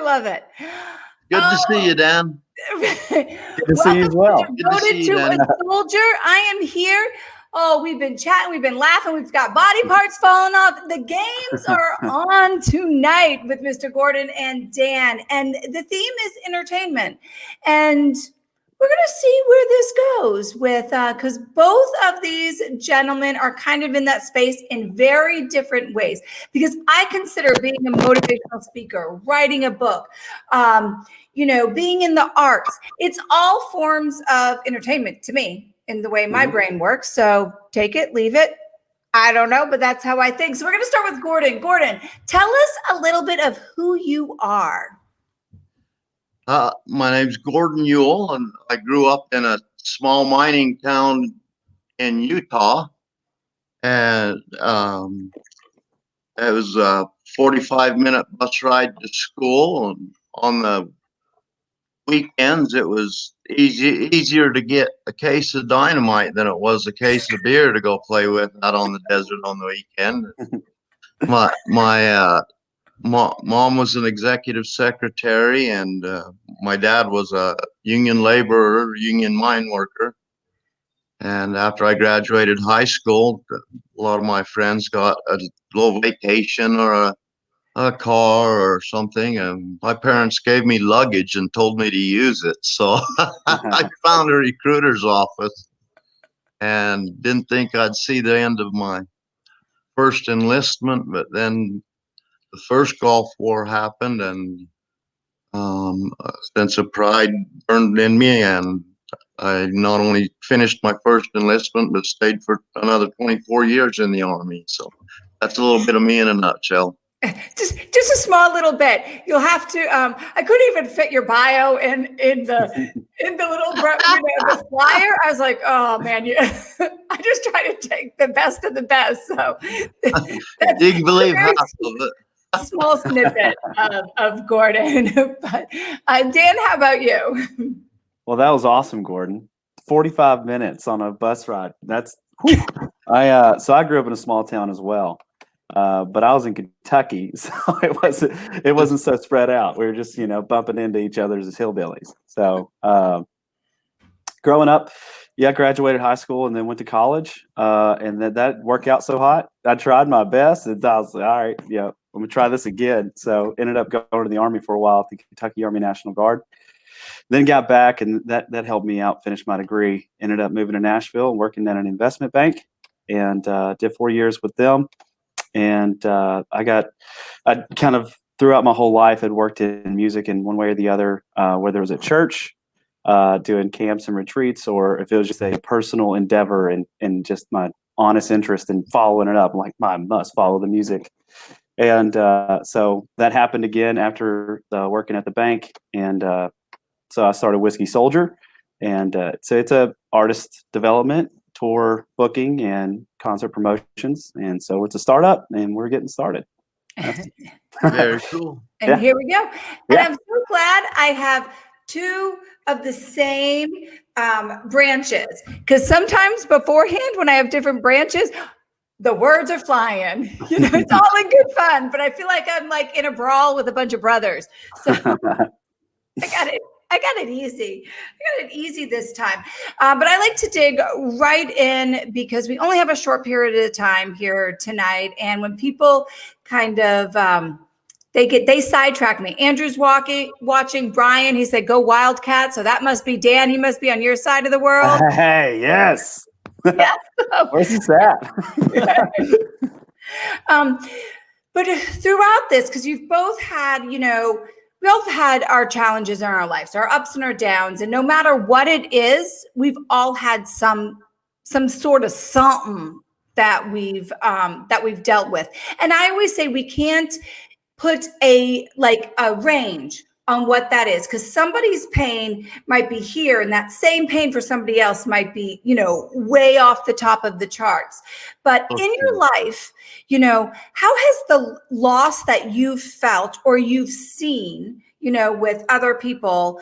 love it. Good to see you, Dan. Good to see you as well. Devoted to a soldier. I am here. Oh, we've been chatting, we've been laughing, we've got body parts falling off. The games are on tonight with Mr. Gordon and Dan, and the theme is entertainment. And we're going to see where this goes with, because both of these gentlemen are kind of in that space in very different ways. Because I consider being a motivational speaker, writing a book, being in the arts, it's all forms of entertainment to me in the way my brain works. So take it, leave it. I don't know, but that's how I think. So we're going to start with Gordon. Gordon, tell us a little bit of who you are. My name's Gordon Ewell, and I grew up in a small mining town in Utah. And it was a 45-minute bus ride to school. And on the weekends, it was easier to get a case of dynamite than it was a case of beer to go play with out on the desert on the weekend. My mom was an executive secretary, and my dad was a union laborer, union mine worker. And after I graduated high school, a lot of my friends got a little vacation or a car or something, and my parents gave me luggage and told me to use it. So I found a recruiter's office and didn't think I'd see the end of my first enlistment, but then the first Gulf War happened, and a sense of pride burned in me, and I not only finished my first enlistment, but stayed for another 24 years in the Army. So that's a little bit of me in a nutshell. Just a small little bit. You'll have to. I couldn't even fit your bio in the little the flyer. I was like, oh man, I just try to take the best of the best. So you can believe half of it. Small snippet of Gordon. But Dan, how about you? Well, that was awesome, Gordon. 45 minutes on a bus ride. That's so I grew up in a small town as well. But I was in Kentucky, so it wasn't so spread out. We were just, bumping into each other as hillbillies. So growing up, graduated high school and then went to college. And then that worked out so hot. I tried my best, and I was like, all right, I'm gonna try this again. So ended up going to the Army for a while at the Kentucky Army National Guard. Then got back, and that helped me out finish my degree. Ended up moving to Nashville and working at an investment bank, and did 4 years with them. And I kind of throughout my whole life had worked in music in one way or the other, whether it was at church, doing camps and retreats, or if it was just a personal endeavor and just my honest interest in following it up. I'm like, I must follow the music. And so that happened again after working at the bank. And so I started Whiskey Soldier. And so it's a artist development, tour booking, and concert promotions. And so it's a startup, and we're getting started. Very cool. And here we go. And I'm so glad I have two of the same branches, because sometimes beforehand when I have different branches, the words are flying. It's all in good fun, but I feel like I'm like in a brawl with a bunch of brothers. So I got it easy. I got it easy this time. But I like to dig right in because we only have a short period of time here tonight. And when people kind of, they sidetrack me. Andrew's watching Brian. He said, go Wildcat. So that must be Dan. He must be on your side of the world. Hey, yes. Yes. Where's he at? But throughout this, because you've both had, we all had our challenges in our lives, our ups and our downs, and no matter what it is, we've all had some sort of something that we've dealt with. And I always say we can't put a range on what that is, because somebody's pain might be here, and that same pain for somebody else might be, way off the top of the charts. But in your life, how has the loss that you've felt or you've seen, with other people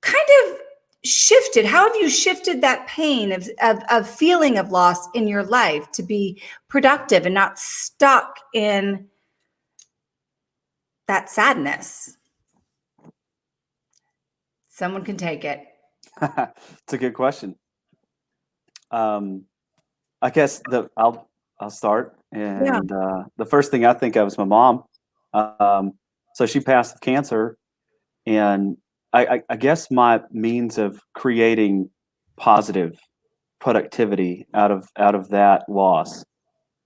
kind of shifted? How have you shifted that pain of feeling of loss in your life to be productive and not stuck in that sadness? Someone can take it. It's a good question. I guess I'll start, and the first thing I think of is my mom. So she passed of cancer, and I guess my means of creating positive productivity out of that loss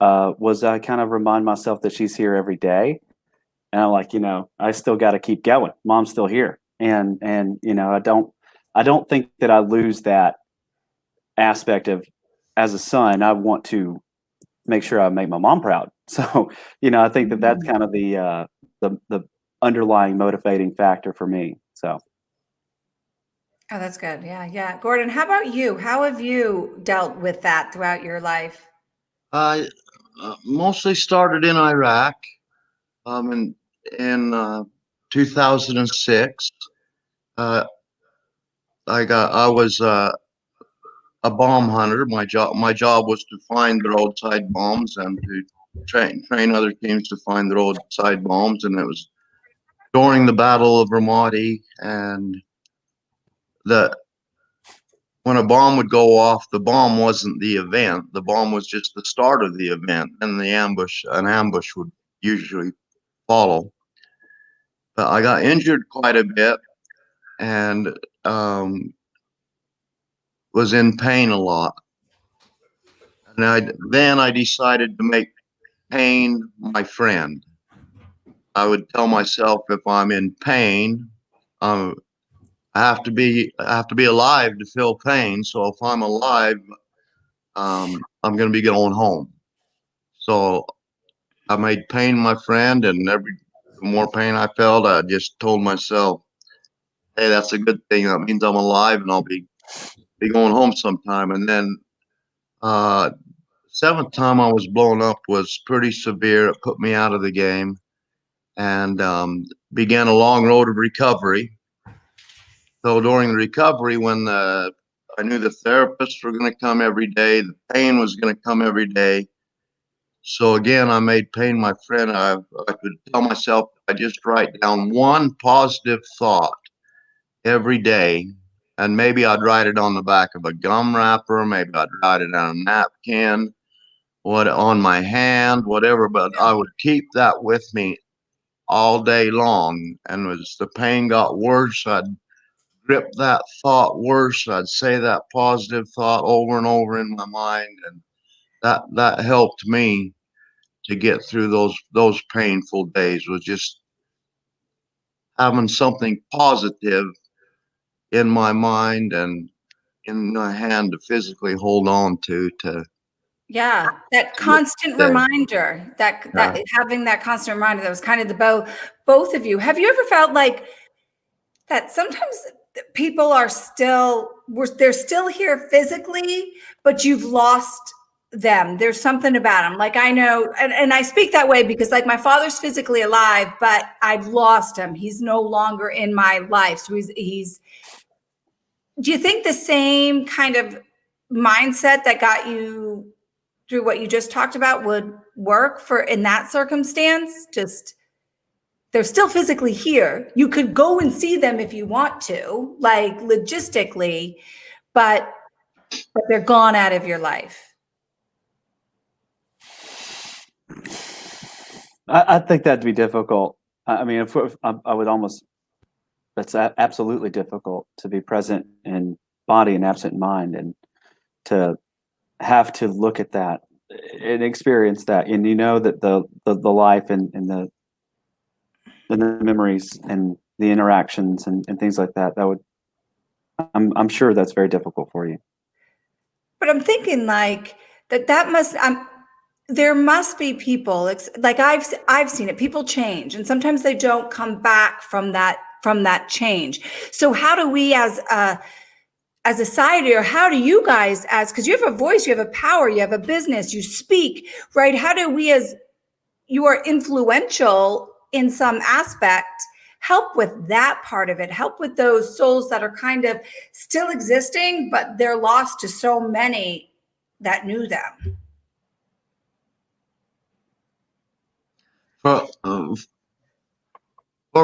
was I kind of remind myself that she's here every day, and I'm like, I still got to keep going. Mom's still here, and I don't think that I lose that aspect of, as a son, I want to make sure I make my mom proud. So, I think that that's kind of the underlying motivating factor for me. So. Oh, that's good. Yeah. Gordon, how about you? How have you dealt with that throughout your life? I mostly started in Iraq in 2006. Uh, I was a bomb hunter. My job was to find the roadside bombs and to train other teams to find the roadside bombs. And it was during the Battle of Ramadi, and the when a bomb would go off, the bomb wasn't the event. The bomb was just the start of the event, and an ambush would usually follow. But I got injured quite a bit and was in pain a lot. And then I decided to make pain my friend. I would tell myself, if I'm in pain, um, I have to be alive to feel pain. So if I'm alive, I'm going to be going home. So I made pain my friend, and the more pain I felt, I just told myself, "Hey, that's a good thing. That means I'm alive, and I'll be going home sometime." And then uh, seventh time I was blown up was pretty severe. It put me out of the game, and began a long road of recovery. So during the recovery, when I knew the therapists were going to come every day, the pain was going to come every day. So again, I made pain my friend. I could tell myself, I just write down one positive thought every day, and maybe I'd write it on the back of a gum wrapper, maybe I'd write it on a napkin, on my hand, whatever. But I would keep that with me all day long. And as the pain got worse, I'd grip that thought worse. I'd say that positive thought over and over in my mind, and that helped me to get through those painful days, was just having something positive in my mind and in my hand to physically hold on to Yeah, that get constant there. reminder, that having that constant reminder, that was kind of the both of you. Have you ever felt like that sometimes people are they're still here physically, but you've lost them? There's something about them. Like, I know, and I speak that way because, like, my father's physically alive, but I've lost him. He's no longer in my life. So he's do you think the same kind of mindset that got you through what you just talked about would work for in that circumstance? Just, they're still physically here. You could go and see them if you want to, like, logistically, but they're gone out of your life. I think that'd be difficult. I mean, if I would almost, that's absolutely difficult to be present in body and absent in mind, and to have to look at that and experience that, and that the life and the memories and the interactions and things like that would, I'm sure that's very difficult for you. But I'm thinking, like, that must there must be people, like, I've seen it. People change, and sometimes they don't come back from that change. So how do we, as a society, or how do you guys, because you have a voice, you have a power, you have a business, you speak, right? How do we, as you are influential in some aspect, help with that part of it, help with those souls that are kind of still existing, but they're lost to so many that knew them? For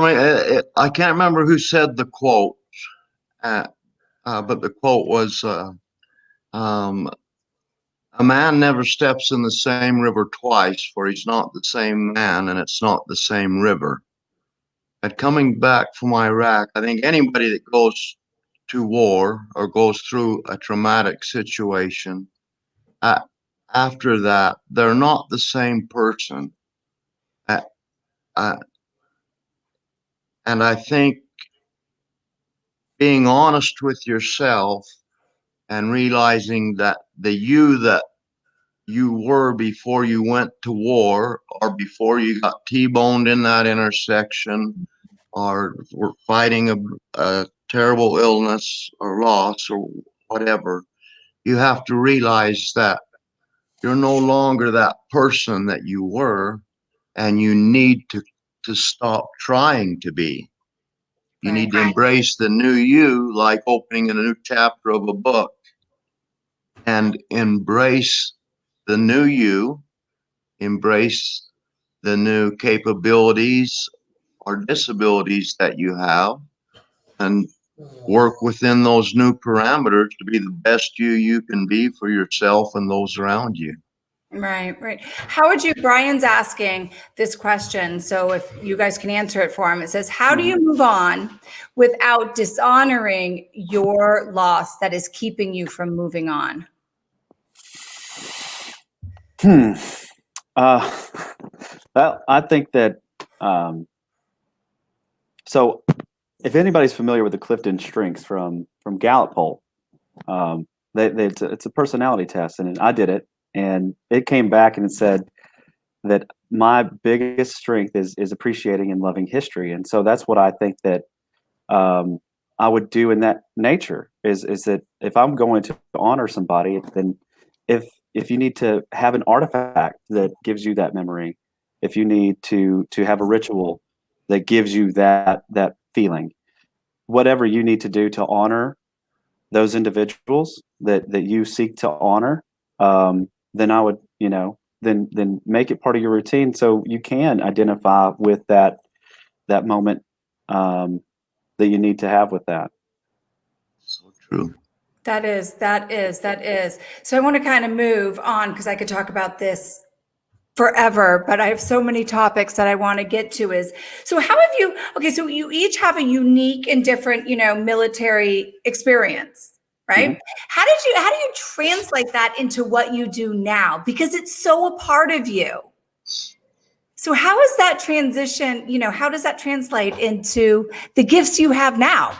me, I can't remember who said the quote, but the quote was, a man never steps in the same river twice, for he's not the same man and it's not the same river. And coming back from Iraq, I think anybody that goes to war or goes through a traumatic situation, after that, they're not the same person. Uh, uh, and I think being honest with yourself and realizing that the you that you were before you went to war or before you got T-boned in that intersection or were fighting a terrible illness or loss or whatever, you have to realize that you're no longer that person that you were, and you need to stop trying to be. You Right. need to embrace the new you, like opening a new chapter of a book, and embrace the new you, embrace the new capabilities or disabilities that you have, and work within those new parameters to be the best you can be for yourself and those around you. Right, right. How would you, Brian's asking this question, so if you guys can answer it for him, it says, how do you move on without dishonoring your loss that is keeping you from moving on? Well, I think that, so if anybody's familiar with the Clifton Strengths from Gallup poll, it's a personality test, and I did it, and it came back and it said that my biggest strength is appreciating and loving history, and so that's what I think that I would do in that nature is that if I'm going to honor somebody, then if you need to have an artifact that gives you that memory, if you need to have a ritual that gives you that feeling, whatever you need to do to honor those individuals that you seek to honor, then I would, then make it part of your routine so you can identify with that moment that you need to have with that. So true. That is. So I want to kind of move on because I could talk about this forever, but I have so many topics that I want to get to. So how have you, okay, so you each have a unique and different, military experience, right? Mhm. How do you translate that into what you do now? Because it's so a part of you. So how is that transition, how does that translate into the gifts you have now?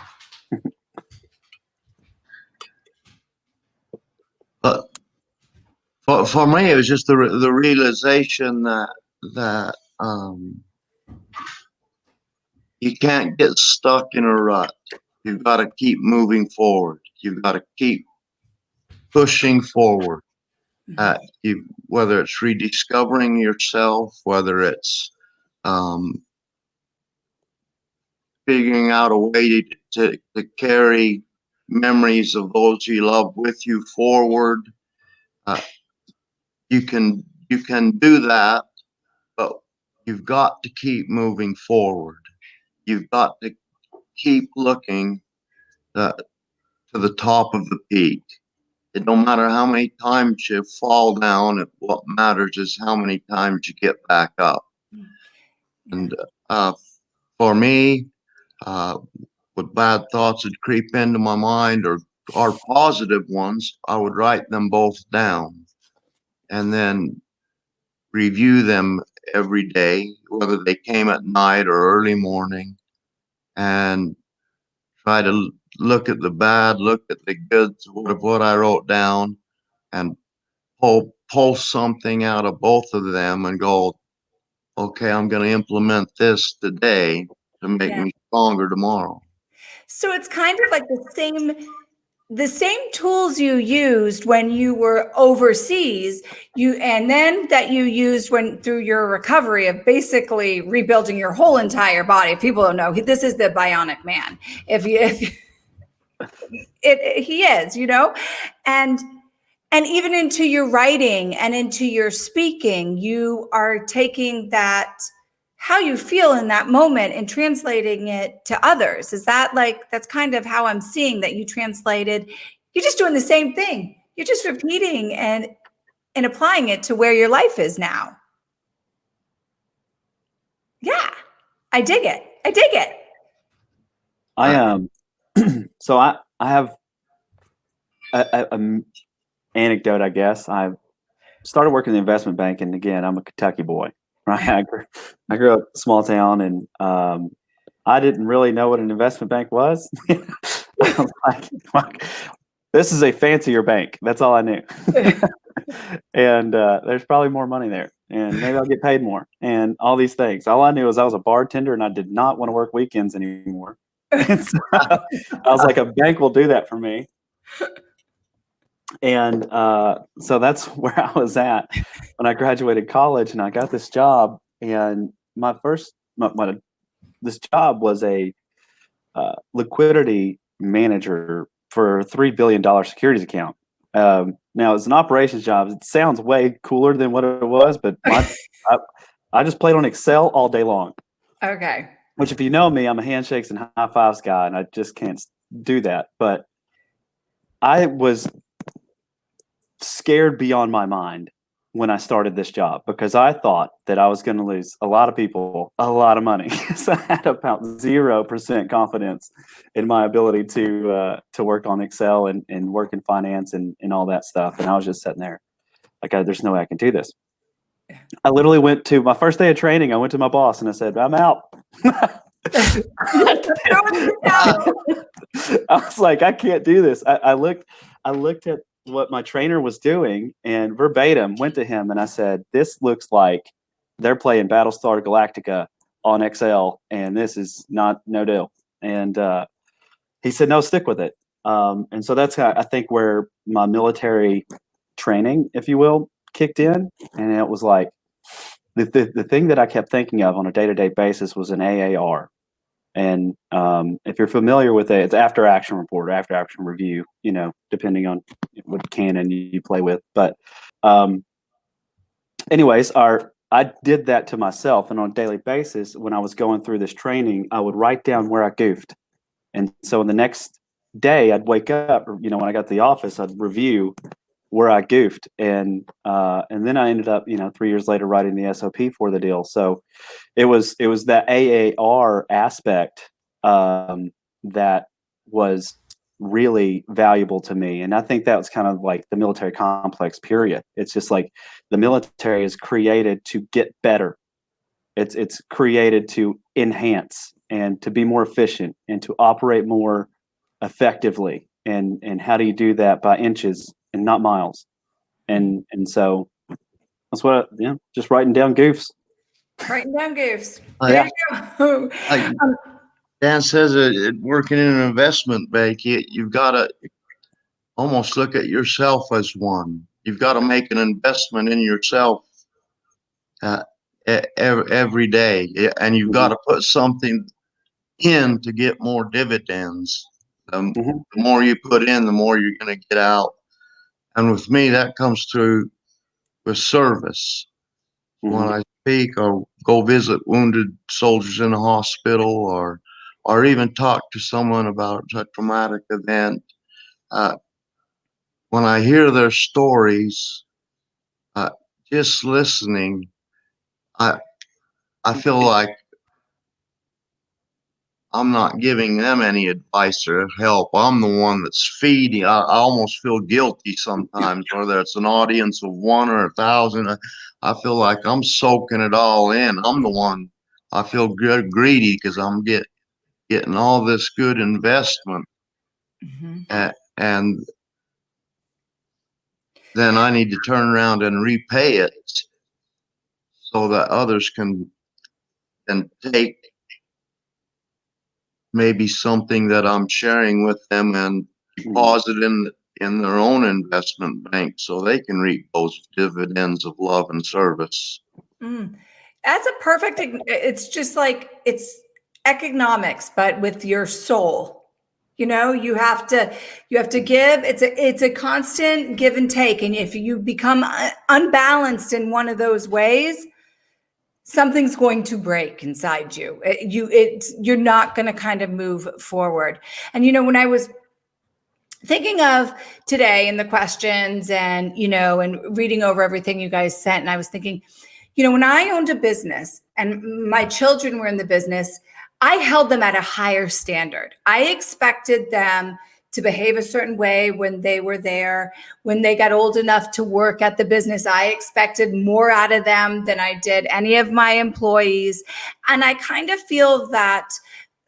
But for me, it was just the realization that you can't get stuck in a rut. You've got to keep moving forward. You've got to keep pushing forward. Whether it's rediscovering yourself, whether it's figuring out a way to carry memories of those you love with you forward. You can do that, but you've got to keep moving forward. You've got to keep looking to the top of the peak. It don't matter how many times you fall down. What matters is how many times you get back up. And for me, with bad thoughts that creep into my mind or positive ones, I would write them both down and then review them every day, whether they came at night or early morning, and try to look at the bad, look at the good of what I wrote down, and pull something out of both of them and go, okay, I'm going to implement this today to make me stronger tomorrow. So it's kind of like the same tools you used when you were overseas, and then that you used through your recovery of basically rebuilding your whole entire body. If people don't know, this is the bionic man. He is, and even into your writing and into your speaking, you are taking that how you feel in that moment and translating it to others. Is that like, that's kind of how I'm seeing that you translated, you're just doing the same thing. You're just repeating and applying it to where your life is now. Yeah, I dig it. I dig it. So I have a anecdote, I guess. I started working in the investment bank, and again, I'm a Kentucky boy, right? I grew up in a small town, and I didn't really know what an investment bank was. I was like, this is a fancier bank. That's all I knew. And there's probably more money there, and maybe I'll get paid more, and all these things. All I knew was I was a bartender, and I did not want to work weekends anymore. And so I was like, a bank will do that for me. And so that's where I was at when I graduated college, and I got this job. And this job was a liquidity manager for a $3 billion securities account. Now, as an operations job, it sounds way cooler than what it was, but I just played on Excel all day long. Okay. Which, if you know me, I'm a handshakes and high fives guy, and I just can't do that. But I was scared beyond my mind when I started this job, because I thought that I was going to lose a lot of people a lot of money. So I had about 0% confidence in my ability to work on Excel and work in finance and all that stuff. And I was just sitting there like, there's no way I can do this. I literally went to my first day of training. I went to my boss and I said, I'm out. I was like, I can't do this. I looked at what my trainer was doing and verbatim went to him and I said, this looks like they're playing Battlestar Galactica on Excel, and this is no deal. And he said, no, stick with it. And so that's how I think where my military training, if you will, kicked in. And it was like the thing that I kept thinking of on a day-to-day basis was an AAR. And if you're familiar with it, it's after action report or after action review, depending on what canon you play with. But anyways, I did that to myself. And on a daily basis, when I was going through this training, I would write down where I goofed. And so the next day I'd wake up, or, when I got to the office, I'd review where I goofed. And then I ended up, 3 years later writing the SOP for the deal. So it was that AAR aspect that was really valuable to me. And I think that was kind of like the military complex, period. It's just like the military is created to get better. It's created to enhance and to be more efficient and to operate more effectively. And how do you do that? By inches and not miles. And so that's what just writing down goofs. Writing down goofs. Yeah. There you go. Dan says working in an investment bank, you've got to almost look at yourself as one. You've got to make an investment in yourself every day, and you've got to put something in to get more dividends. The more you put in, the more you're going to get out. And with me, that comes through with service. When I speak or go visit wounded soldiers in the hospital, or even talk to someone about a traumatic event, when I hear their stories, just listening, I feel like I'm not giving them any advice or help. I'm the one that's feeding. I almost feel guilty sometimes, whether it's an audience of 1 or 1,000. I feel like I'm soaking it all in. I'm the one. I feel good, greedy, because I'm getting all this good investment, and then I need to turn around and repay it so that others can take maybe something that I'm sharing with them and deposit in their own investment bank so they can reap those dividends of love and service. That's a perfect, it's just like, it's economics, but with your soul. You have to give. It's a constant give and take. And if you become unbalanced in one of those ways, something's going to break inside you. You're not going to kind of move forward. And, when I was thinking of today and the questions and, and reading over everything you guys sent, and I was thinking, when I owned a business and my children were in the business, I held them at a higher standard. I expected them to behave a certain way when they were there. When they got old enough to work at the business, I expected more out of them than I did any of my employees. And I kind of feel that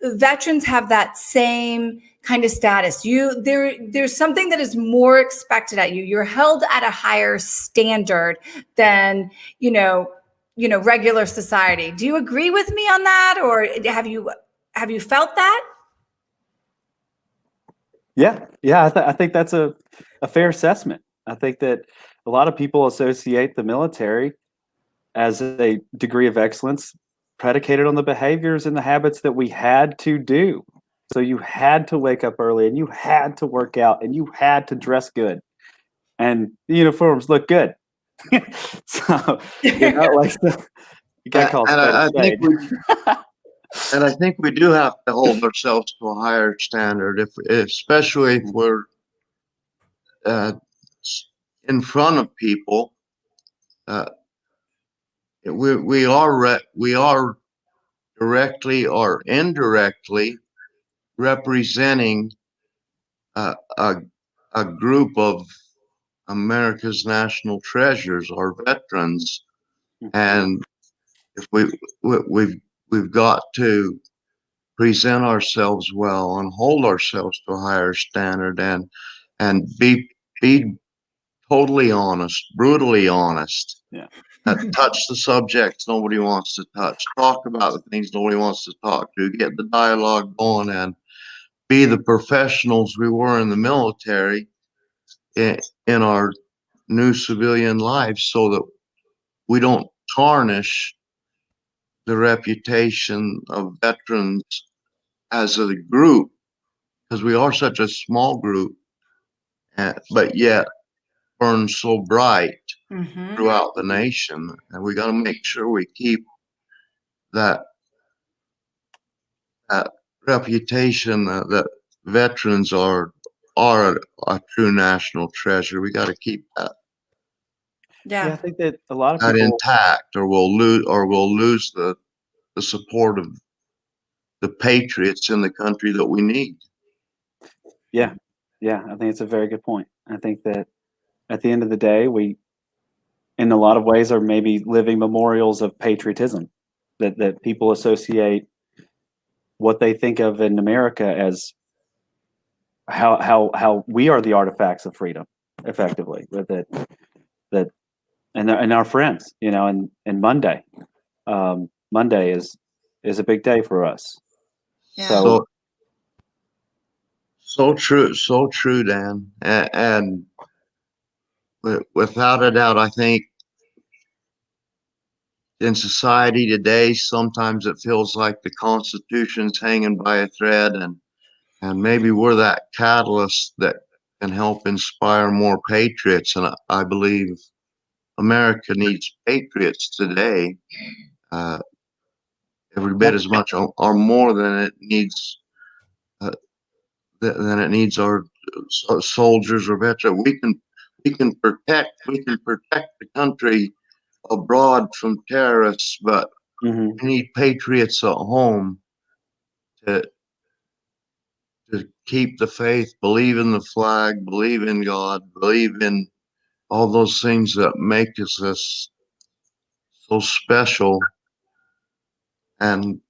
veterans have that same kind of status. There's something that is more expected at you. You're held at a higher standard than, regular society. Do you agree with me on that? Or have you felt that? Yeah. I think that's a fair assessment. I think that a lot of people associate the military as a degree of excellence predicated on the behaviors and the habits that we had to do. So you had to wake up early, and you had to work out, and you had to dress good, and the uniforms look good. So you got called And I think spade. and I think we do have to hold ourselves to a higher standard, especially if we're uh, in front of people. We are directly or indirectly representing a a group of America's national treasures, our veterans, and if we've got to present ourselves well and hold ourselves to a higher standard, and be totally honest, brutally honest. Yeah. Touch the subjects nobody wants to touch. Talk about the things nobody wants to talk to. Get the dialogue going, and be the professionals we were in the military in our new civilian lives, so that we don't tarnish the reputation of veterans as a group, because we are such a small group, but yet burn so bright throughout the nation. And we got to make sure we keep that reputation that veterans are a true national treasure. We got to keep Yeah, I Yeah. think that a lot of that people. intact, or we'll lose the support of the patriots in the country that we need. Yeah, I think it's a very good point. I think that at the end of the day, we, in a lot of ways, are maybe living memorials of patriotism. That people associate what they think of in America as how we are the artifacts of freedom, effectively. That and our friends, and Monday, Monday is a big day for us. Yeah. So So true, Dan. And without a doubt, I think in society today, sometimes it feels like the Constitution's hanging by a thread, and maybe we're that catalyst that can help inspire more patriots. And I believe America needs patriots today, every bit as much or more than it needs our soldiers or veterans. We can protect the country abroad from terrorists, but mhm. we need patriots at home to keep the faith, believe in the flag, believe in God, believe in all those things that make us so special and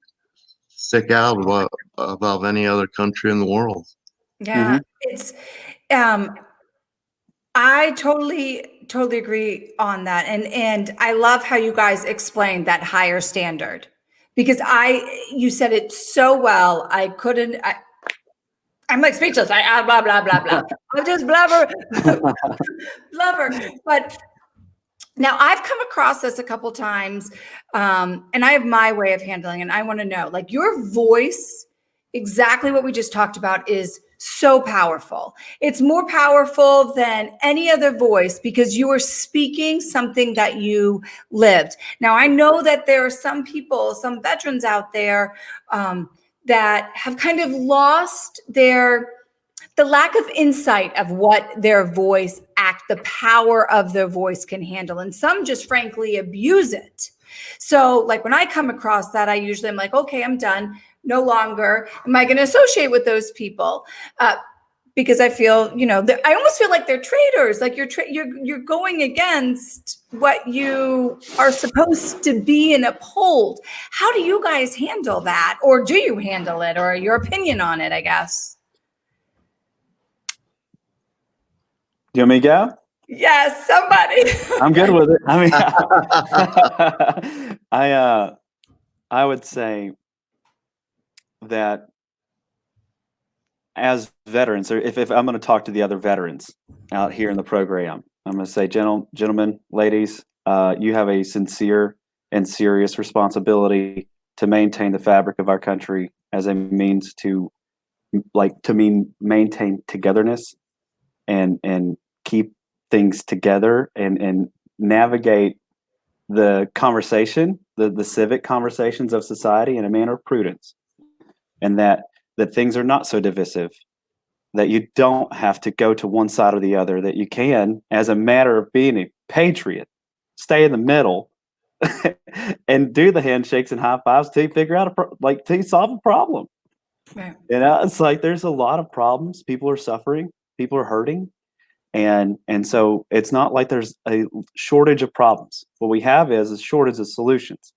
stick out above any other country in the world. Yeah. It's I totally agree on that. And I love how you guys explained that higher standard, because you said it so well. I'm like speechless. I blah blah blah blah. I'm just blubber, blubber. But now I've come across this a couple times, and I have my way of handling. And I want to know, like, your voice exactly what we just talked about is so powerful. It's more powerful than any other voice because you are speaking something that you lived. Now, I know that there are some people, some veterans out there that have kind of lost the lack of insight of what their voice the power of their voice can handle. And some just frankly abuse it. So like when I come across that, I usually am like, okay, I'm done. No longer am I going to associate with those people. Because I feel, I almost feel like they're traitors. Like you're going against what you are supposed to be and uphold. How do you guys handle that? Or do you handle it? Or your opinion on it, I guess? Do you want me to go? Yes, somebody. I'm good with it. I mean, I would say that as veterans, or if I'm going to talk to the other veterans out here in the program, I'm going to say, gentlemen, ladies, you have a sincere and serious responsibility to maintain the fabric of our country as a means to maintain togetherness and keep things together and navigate the conversation, the civic conversations of society in a manner of prudence, and that things are not so divisive, that you don't have to go to one side or the other, that you can, as a matter of being a patriot, stay in the middle and do the handshakes and high fives till you figure out till you solve a problem. Right. It's like there's a lot of problems. People are suffering, people are hurting. And so it's not like there's a shortage of problems. What we have is a shortage of solutions.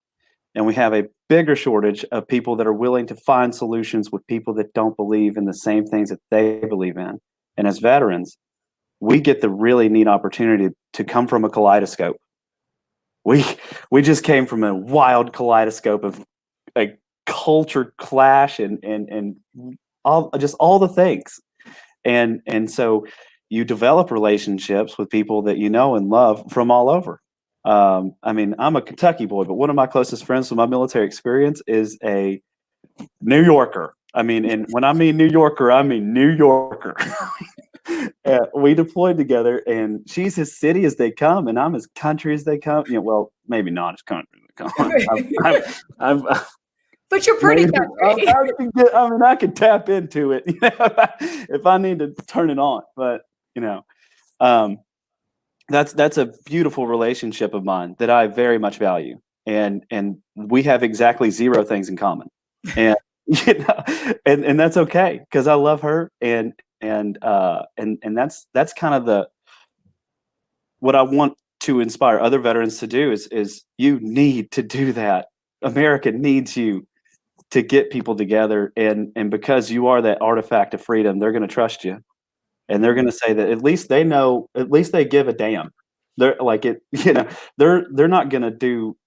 And we have a bigger shortage of people that are willing to find solutions with people that don't believe in the same things that they believe in. And as veterans, we get the really neat opportunity to come from a kaleidoscope. We just came from a wild kaleidoscope of a culture clash and all the things. And so you develop relationships with people that you know and love from all over. I mean, I'm a Kentucky boy, but one of my closest friends from my military experience is a New Yorker. I mean, and when I mean New Yorker, I mean New Yorker. We deployed together, and she's as city as they come, and I'm as country as they come. Well, maybe not as country as they come. But you're pretty country. I could tap into it if I need to turn it on. But that's a beautiful relationship of mine that I very much value, and we have exactly zero things in common, and and that's okay because I love her, and that's kind of what I want to inspire other veterans to do is you need to do that. America needs you to get people together, and because you are that artifact of freedom, they're going to trust you, and they're going to say that at least they know, at least they give a damn. They're like it, they're not going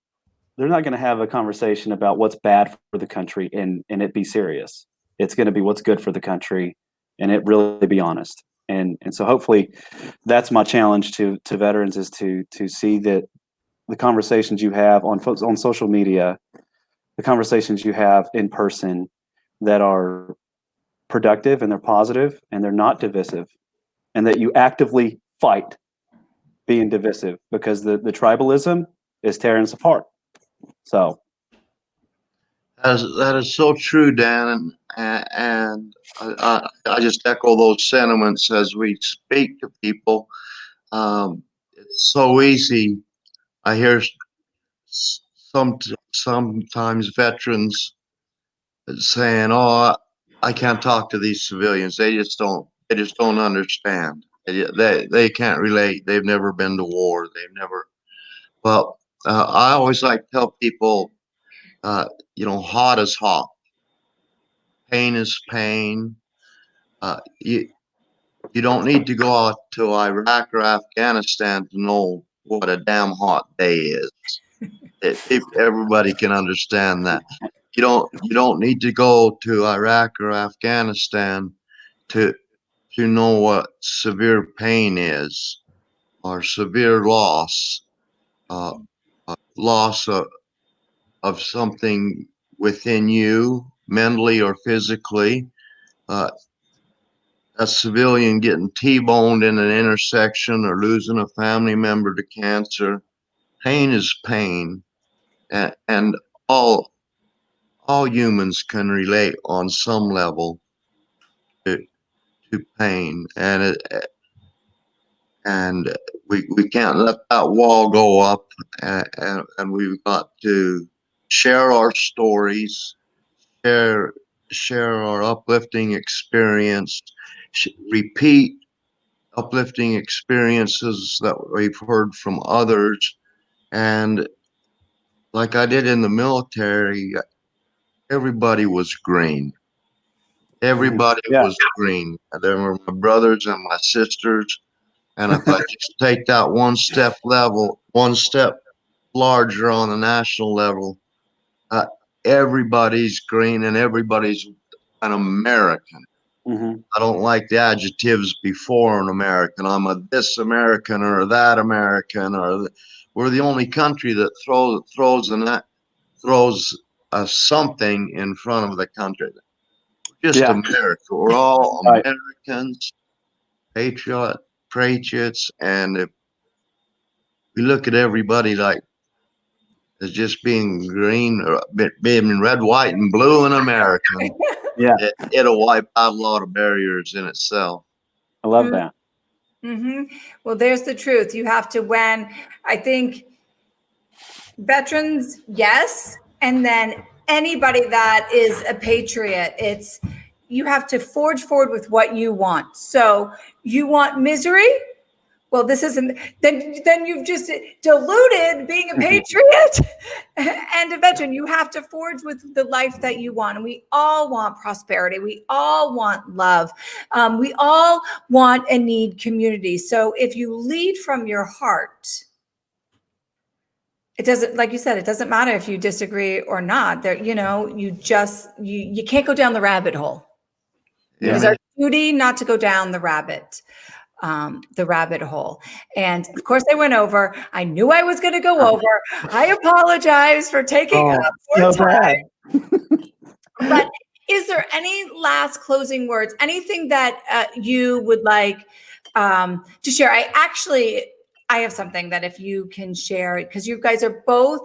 to have a conversation about what's bad for the country and it be serious. It's going to be what's good for the country, and it really be honest. And so hopefully that's my challenge to veterans is to see that the conversations you have on social media, the conversations you have in person, that are productive and they're positive and they're not divisive, and that you actively fight being divisive, because the tribalism is tearing us apart. So that is so true, Dan, and I just echo those sentiments as we speak to people. It's so easy. I hear sometimes veterans saying, "Oh, I can't talk to these civilians. They just don't understand. They can't relate. They've never been to war. They've never." Well, I always like to tell people, hot is hot, pain is pain. You don't need to go out to Iraq or Afghanistan to know what a damn hot day is. If everybody can understand that. You don't need to go to Iraq or Afghanistan to know what severe pain is, or severe loss, loss of something within you, mentally or physically. A civilian getting T-boned in an intersection or losing a family member to cancer. Pain is pain, and all humans can relate on some level to, pain, and we can't let that wall go up, and we've got to share our stories, share our uplifting experience, repeat uplifting experiences that we've heard from others. And like I did in the military, everybody was green. Everybody Yeah. was green. There were my brothers and my sisters. And if I just take that one step larger on the national level, uh, everybody's green and everybody's an American. Mm-hmm. I don't like the adjectives before an American. I'm a this American or that American, we're the only country that throws something in front of the country. Just Yeah. America. We're all Right. Americans, patriots, and if we look at everybody like as just being green or being red, white, and blue and American, Yeah. it'll wipe out a lot of barriers in itself. I love that. Mm-hmm. Well, there's the truth. You have to, when I think veterans, yes, and then anybody that is a patriot, it's you have to forge forward with what you want. So you want misery? Well, this isn't, then you've just diluted being a patriot and a veteran. You have to forge with the life that you want. And we all want prosperity. We all want love. We all want and need community. So if you lead from your heart, it doesn't, like you said, it doesn't matter if you disagree or not. There, you can't go down the rabbit hole. Yeah. It is our duty not to go down the rabbit hole. And of course I went over. I knew I was going to go over. I apologize for taking up more time. But is there any last closing words? Anything that you would like to share? I have something that if you can share, because you guys are both,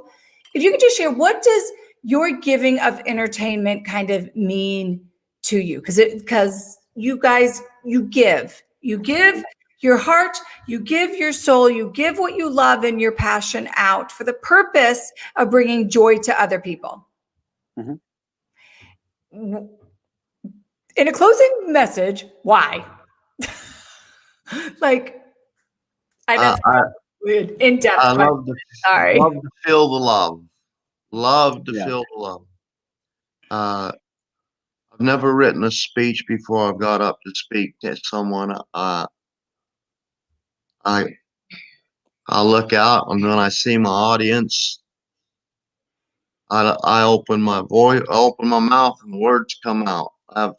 if you could just share, what does your giving of entertainment kind of mean to you? Because you guys, you give your heart, you give your soul, you give what you love and your passion out for the purpose of bringing joy to other people. Mm-hmm. In a closing message, why? Like, that's in depth. I love to feel the love. Love to feel the love. I've never written a speech before I've got up to speak to someone. I look out, and when I see my audience, I open my voice, I open my mouth, and the words come out. I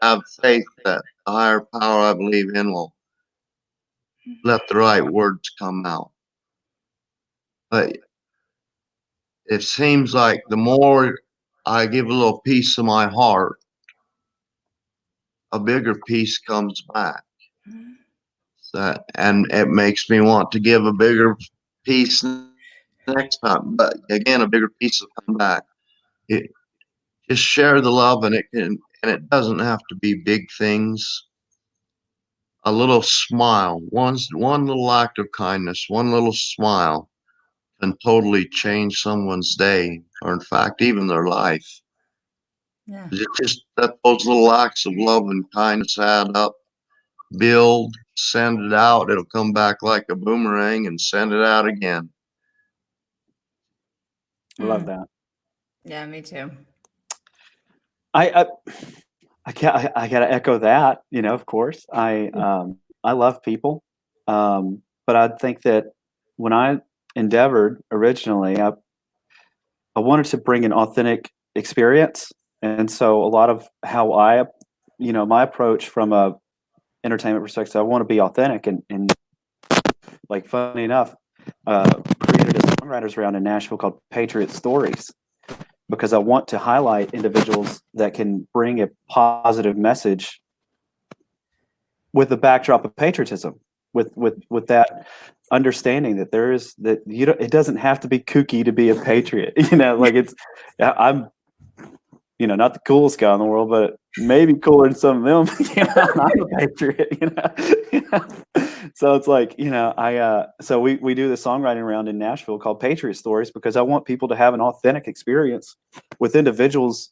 have faith that the higher power I believe in will let the right words come out. But it seems like the more I give a little piece of my heart, a bigger piece comes back. And it makes me want to give a bigger piece next time. But again, a bigger piece will come back. Just share the love, and it doesn't have to be big things. A little smile, one little act of kindness, one little smile can totally change someone's day, or in fact, even their life. Yeah. Just let those little acts of love and kindness add up, build, send it out. It'll come back like a boomerang and send it out again. I love that. Yeah, me too. I gotta echo that. Of course, I love people, but I think that when I endeavored originally, I wanted to bring an authentic experience, and so a lot of how my approach from a entertainment perspective, I want to be authentic and like funny enough, created a songwriters round in Nashville called Patriot Stories. because I want to highlight individuals that can bring a positive message with the backdrop of patriotism, with that understanding that there is that you don't, it doesn't have to be kooky to be a patriot. Like I'm, not the coolest guy in the world, but maybe cooler than some of them. I'm a patriot. So it's like, so we do the songwriting round in Nashville called Patriot Stories, because I want people to have an authentic experience with individuals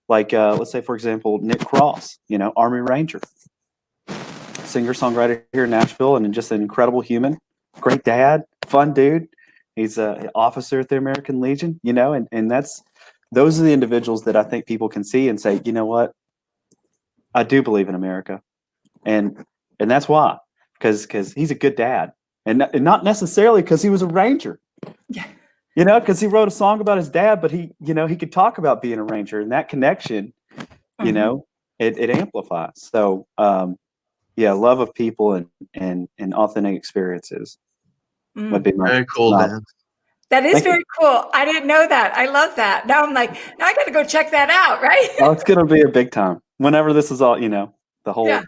like, let's say, for example, Nick Cross, Army Ranger, singer-songwriter here in Nashville, and just an incredible human, great dad, fun dude. He's an officer at the American Legion, and those are the individuals that I think people can see and say, you know what, I do believe in America, and that's why, because he's a good dad, and not necessarily because he was a Ranger, Yeah. Because he wrote a song about his dad, but he could talk about being a Ranger, and that connection, it amplifies. So, love of people and authentic experiences would be my Very cool, Dan. That is Thank you. very cool. I didn't know that. I love that. Now I'm like, now I got to go check that out, right? Oh, it's gonna be a big time whenever this is all, the whole. Yeah.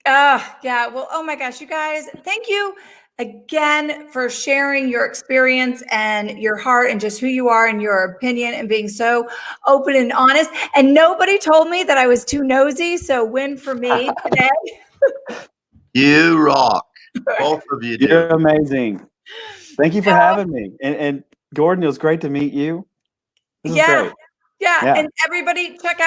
Yeah. Well, oh my gosh, you guys, thank you again for sharing your experience and your heart and just who you are and your opinion and being so open and honest. And nobody told me that I was too nosy. So win for me today. You rock. Both of you do. You're amazing. Thank you for having me. And Gordon, it was great to meet you. This is great. Yeah. And everybody click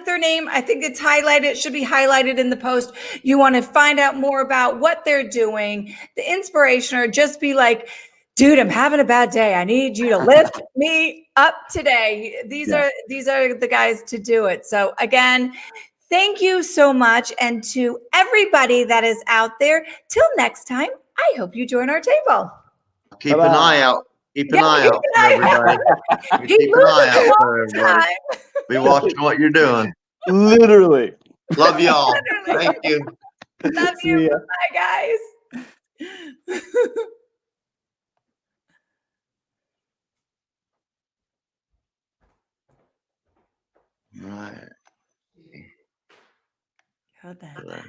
their name. I think it's highlighted. It should be highlighted in the post. You want to find out more about what they're doing, the inspiration, or just be like, dude, I'm having a bad day. I need you to lift me up today. These are the guys to do it. So again, thank you so much. And to everybody that is out there, till next time, I hope you join our table. Keep an eye out. Keep an eye out for everybody. Keep an eye out for everybody. Be watching what you're doing. Literally. Love y'all. Thank you. Love you. Bye, guys. All right. Hold that.